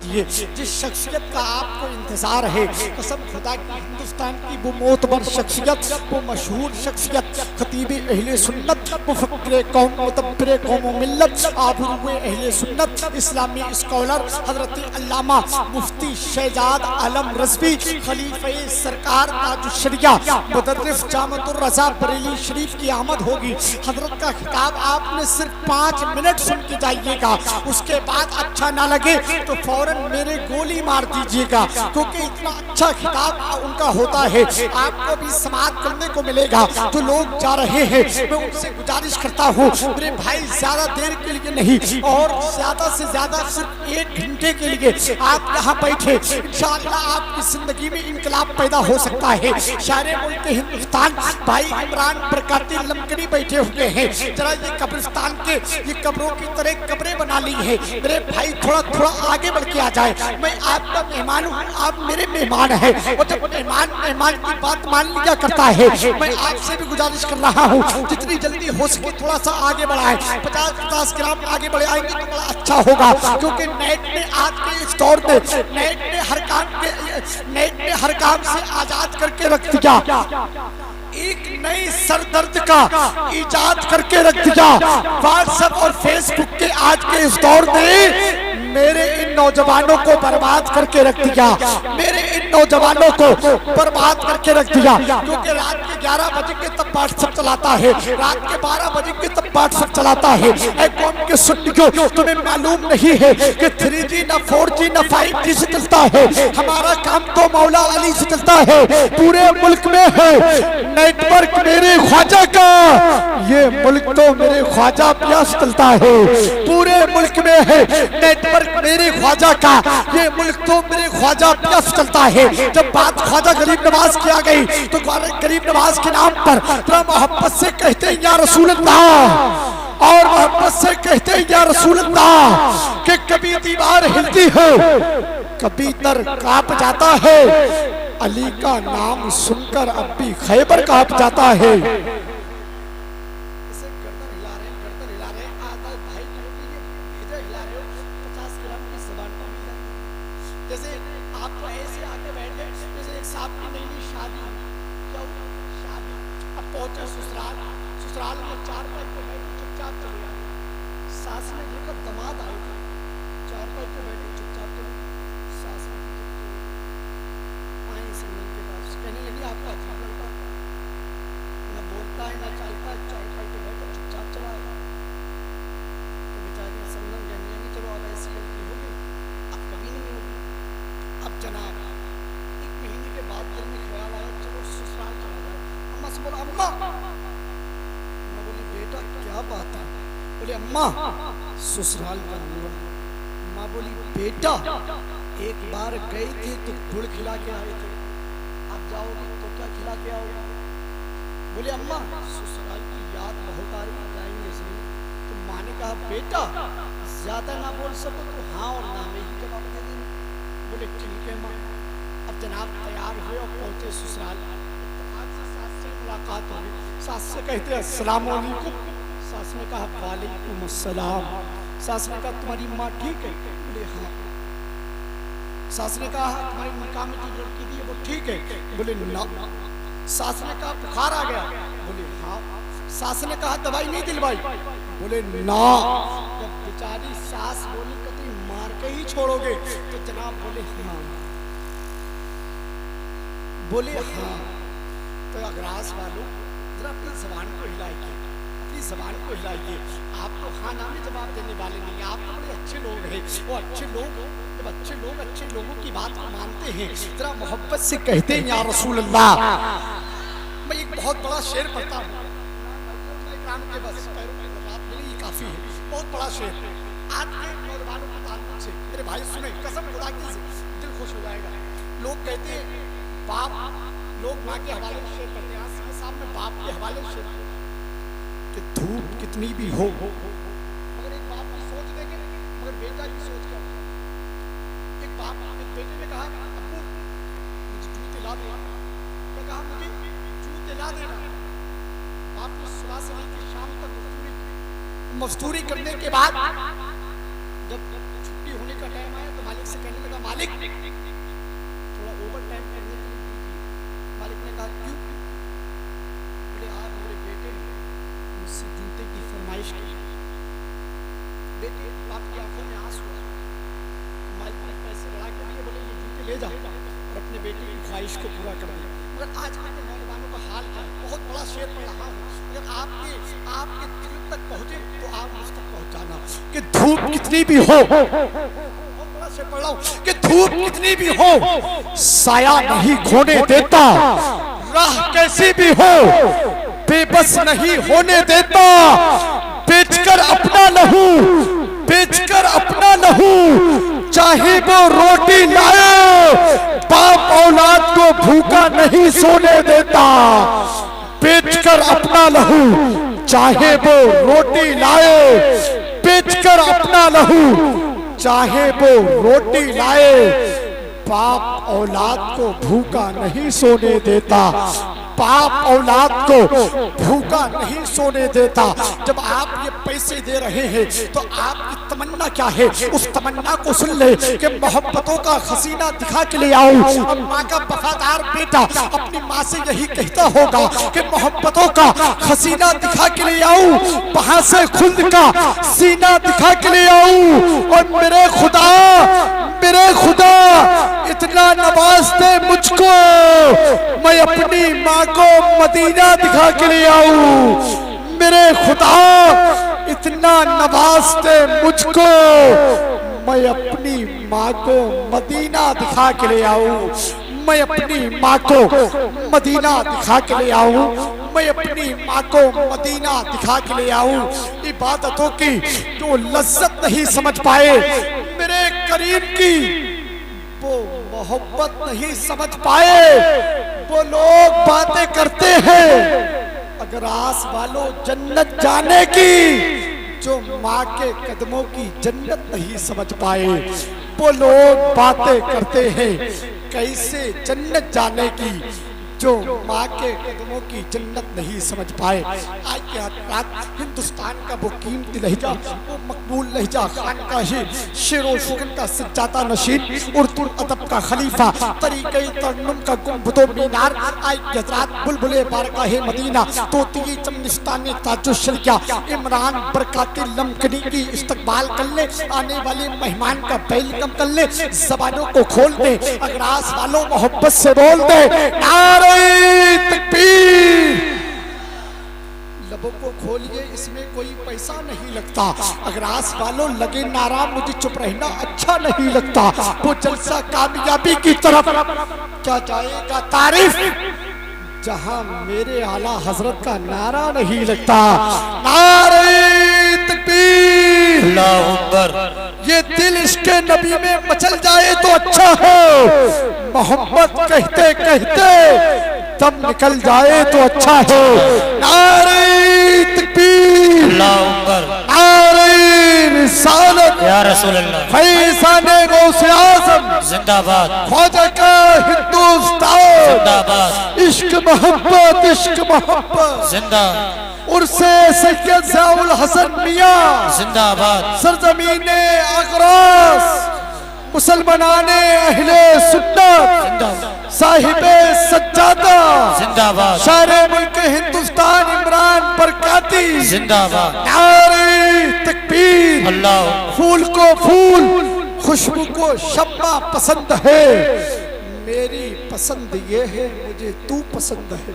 कीजिए। जिस शख्सियत का आपको इंतजार है, कसम खुदा की हिंदुस्तान की वो मोतबर शख्सियत, वो मशहूर शख्सियत, खतीब अहले सुन्नत, मुफक्किर कौम, मुदब्बिर कौम व मिल्लत, आबरूए अहले सुन्नत, इस्लामी स्कॉलर हजरत अल्लामा मुफ्ती शहजाद आलम रज़वी, खलीफे सरकार ताजुश्शरिया मुदर्रिस जामतुर रज़ा बरेली शरीफ की आमद होगी। हजरत का खिताब आपने सिर्फ 5 मिनट सुन के जाइएगा, उसके बाद अच्छा ना लगे तो फौरन मेरे गोली मार दीजिएगा, क्योंकि इतना अच्छा खिताब उनका होता है। आपको भी समाप्त करने को मिलेगा। जो लोग जा रहे हैं मैं उनसे गुजारिश करता हूँ मेरे भाई, ज्यादा देर के लिए नहीं और ज्यादा से ज्यादा सिर्फ 1 घंटे के लिए आप यहाँ बैठे, इंशाअल्लाह आपकी जिंदगी में इनकलाब पैदा हो सकता है। शायर मुल्क हिंदुस्तान भाई इमरान बरकाती लमकनी बैठे हुए हैं। जरा ये कब्रिस्तान के ये कब्रों की तरह कब्रें बना ली है मेरे भाई, थोड़ा थोड़ा आगे बढ़ के आ जाए। मैं आपका मेहमान हूँ, आप मेरे मेहमान हैं, और जब मेहमान की बात मान लिया करता है, मैं आपसे भी गुजारिश कर रहा हूँ जितनी जल्दी हो सके थोड़ा सा आगे बढ़ाएं। 50 ग्राम आगे बढ़े आएंगे तो बड़ा अच्छा होगा, क्योंकि नेट में आज के इस दौर में नेट ने हर काम से आजाद करके रख दिया, एक नई सरदर्द का इजाद करके रख दिया। व्हाट्सएप और फेसबुक के आज के इस दौर में मेरे इन नौजवानों को बर्बाद करके रख दिया, मेरे इन नौजवानों को बर्बाद करके रख दिया, क्योंकि रात के 11 बजे के तब व्हाट्सएप चलाता है, रात के 12 बजे के तब व्हाट्सएप चलाता है। ऐ कौम के सुन्नियों, तुम्हें मालूम नहीं है कि 3G ना 4G ना 5G से चलता है, हमारा काम तो मौला अली से चलता है। पूरे मुल्क में है नेटवर्क मेरे ख्वाजा का, ये मुल्क तो मेरे ख्वाजा पिया से चलता है। पूरे मुल्क में है नेटवर्क मेरे ख्वाजा का, ये मुल्क तो मेरे ख्वाजा पिया से चलता है। जब बात ख्वाजा गरीब नवाज की आ गई तो गरीब नवाज के नाम पर थोड़ा मोहब्बत से कहते हैं या रसूल अल्लाह, और मोहब्बत से कहते हैं या रसूल अल्लाह, कि कभी दीवार हिलती है कभी दर कांप जाता है, अली का नाम सुनकर अब भी खैबर कांप जाता है। जैसे आप तो ऐसे आके बैठ गए जैसे एक साहब की नई शादी, क्या शादी, अब पहुंचे ससुराल में 4 पाई पे बैठे चुपचाप चले गए। सास ने देखा दमाद आए थे, 4 पाई पे बैठे चुपचाप चले गए। सास ने आए संगम के पास, कहने लगी आपका अजीब लड़का, न बोलता है न चलता है, 4 पाई पे बैठे चुपचाप चला गया। तो बेचारी संगम कहने लगी चलो अब ऐसी गलती हो गई, अब कभी नहीं होगी। अब जनाब 1 महीने के बाद दिल में ख्याल आया चलो ससुराल चला जाए। अम्मा से बोला अम्मा, मैं बोली बेटा क्या बात है? बोले अम्मा ससुराल जाऊंगा। माँ बोली बेटा एक बार गई थी तो गुड़ खिला के आए थे, अब जाओगी तो क्या खिला के आओगे? बोले अम्मा ससुराल की याद बहुत आ रही, जाएंगे सही। तो माँ ने कहा बेटा ज्यादा ना बोल सको तो हाँ और ना में ही जवाब दे देंगे। बोले ठीक है माँ। अब जनाब तैयार हुए और पहुंचे ससुराल। सास से मुलाकात हो गई, सास से कहते हैं अस्सलाम वालेकुम। सास ने कहा वालेकुम अस्सलाम। सास ने कहा तुम्हारी माँ ठीक है? बोले हाँ। सास ने कहा तुम्हारी निकाह में जो लड़की दी है वो ठीक है? बोले ना। सास ने कहा बुखार आ गया? बोले हाँ। सास ने कहा दवाई नहीं दिलवाई? बोले ना। जब बेचारी सास बोली कतई मार के ही छोड़ोगे? तो जनाब बोले हाँ। बोले हाँ। तो अगरास वालों जरा अपनी जबान को हिलाइए, अपनी जबान को हिलाइए। आप तो हाँ ना में जवाब देने वाले नहीं, आप तो बड़े अच्छे लोग हैं। वो अच्छे लोग जब अच्छे लोगों की बात को मानते हैं, जरा मोहब्बत से कहते हैं या रसूल अल्लाह। मैं एक बहुत बड़ा शेर पढ़ता हूँ के बस पैरों में बात मिली काफी है, बहुत बड़ा शेर। आज के नौजवानों के ताल्लुक से मेरे भाई सुने, कसम खुदा की दिल खुश हो जाएगा। लोग कहते हैं बाप, लोग माँ के हवाले से शेर करते हैं, आज सामने बाप के हवाले से शेर कि धूप कितनी भी हो मगर एक बाप की सोच देखे, मगर बेटा की सोच क्या? एक बाप एक बेटे ने कहा अब्बू मुझे जूते ला दे, मैं कहा मुझे जूते ला देना। बाप ने सुबह से लेकर शाम तक मजदूरी करने के बाद जब छुट्टी होने का टाइम आया तो मालिक से कहने मालिक थोड़ा ओवर टाइम करने के लिए दीजिए। मालिक ने कहा क्यों? बोले आज मेरे बेटे ने मुझसे जूते की फरमाइश की। बेटे आपकी आंखों में आंसू है। मालिक ने पैसे बढ़ा के दिए, बोले ये जूते ले जाओ और अपने बेटे की ख्वाहिश को पूरा कर दे। मगर आज के नौजवानों का हाल क्या है? बहुत बड़ा शेर पढ़ रहा हूँ, अगर आपके दिल तक पहुंचे तो आप मुझ तक पहुंचाना। कि धूप कितनी भी हो, बहुत बड़ा शेर पढ़ रहा हूँ, कि धूप कितनी भी हो साया नहीं खोने देता, राह कैसी भी हो बेबस नहीं होने देता, बेचकर अपना लहू, बेचकर अपना लहू चाहे वो रोटी लाए, बाप औलाद को भूखा नहीं सोने देता। बेचकर अपना लहू चाहे वो रोटी लाए, बेचकर अपना लहू चाहे वो रोटी लाए, बाप औलाद को भूखा नहीं सोने देता, बाप औलाद को भूखा नहीं सोने देता। जब आप ये पैसे दे रहे हैं तो आपकी तमन्ना क्या है? उस तमन्ना को सुन ले कि मोहब्बतों का खसीना दिखा के ले आओ। अब माँ का वफादार बेटा अपनी माँ से यही कहता होगा कि मोहब्बतों का खसीना दिखा के ले आओ, वहां से खुद का सीना दिखा के ले आओ। और मेरे खुदा इतना नवाज दे मुझको, मैं अपनी माँ को मदीना दिखा के ले आऊं। मेरे खुदा इतना नवाज दे मुझको, मैं अपनी माँ को मदीना दिखा के ले आऊं। मैं अपनी माँ को मदीना दिखा के ले आऊं। मैं अपनी माँ को मदीना दिखा के ले आऊं। इबादतों की जो लज्जत नहीं समझ पाए, मेरे करीम की वो मोहब्बत नहीं समझ पाए, वो लोग बातें करते हैं अगर आस वालों जन्नत जाने की, जो माँ के कदमों की जन्नत नहीं समझ पाए। वो लोग बातें करते हैं कैसे जन्नत जाने की, जो माँ के कदमों की जन्नत नहीं समझ पाए। आज के रात हिंदुस्तान का वो कीमती लहजा, वो मकबूल लहजा, खान का ही शेरो शुगन का सज्जादा नशीन, उर्दू अदब का खलीफा, तरीक़े तरन्नुम का गुंबदो मीनार, आज के रात बुलबुले बारगाहे मदीना, तोती चमनिस्तानी ताजुल शरिया, इमरान बरकाती लमकनी की इस्तकबाल कर ले, आने वाले मेहमान का वेलकम कर ले। ज़बानों को खोल दे, अगर आस वालों मोहब्बत से बोल दे तकबीर। लबों को खोलिए, इसमें कोई पैसा नहीं लगता। अगर आस वालों लगे नारा मुझे चुप रहना अच्छा नहीं लगता। वो जलसा कामयाबी की तरफ क्या जाएगा तारीफ, जहां मेरे आला हजरत का नारा नहीं लगता। नारे तकबीर, अल्लाहु अकबर। ये दिल इश्क़ नबी में मचल जाए तो अच्छा हो, मोहब्बत कहते कहते तब निकल जाए तो अच्छा हो। नारे तकबीर, अल्लाहु अकबर। नारे रिसालत या रसूल अल्लाह। फैज़ाने गौसे आज़म जिंदाबाद। ख्वाजा का हिंदुस्तान जिंदाबाद। इश्क मोहब्बत जिंदा। उर्से सैयद ज़ियाउल हसन मियां जिंदाबाद। सरज़मीने अग़रास मुसलमानाने अहले सुन्नत साहिबे सज्जादा जिंदाबाद। शारे मुल्क हिंदुस्तान इमरान बरकाती जिंदाबाद। नारे तकबीर, अल्लाह। फूल को फूल, खुशबू को शम्मा पसंद है, मेरी पसंद ये है मुझे तू पसंद है।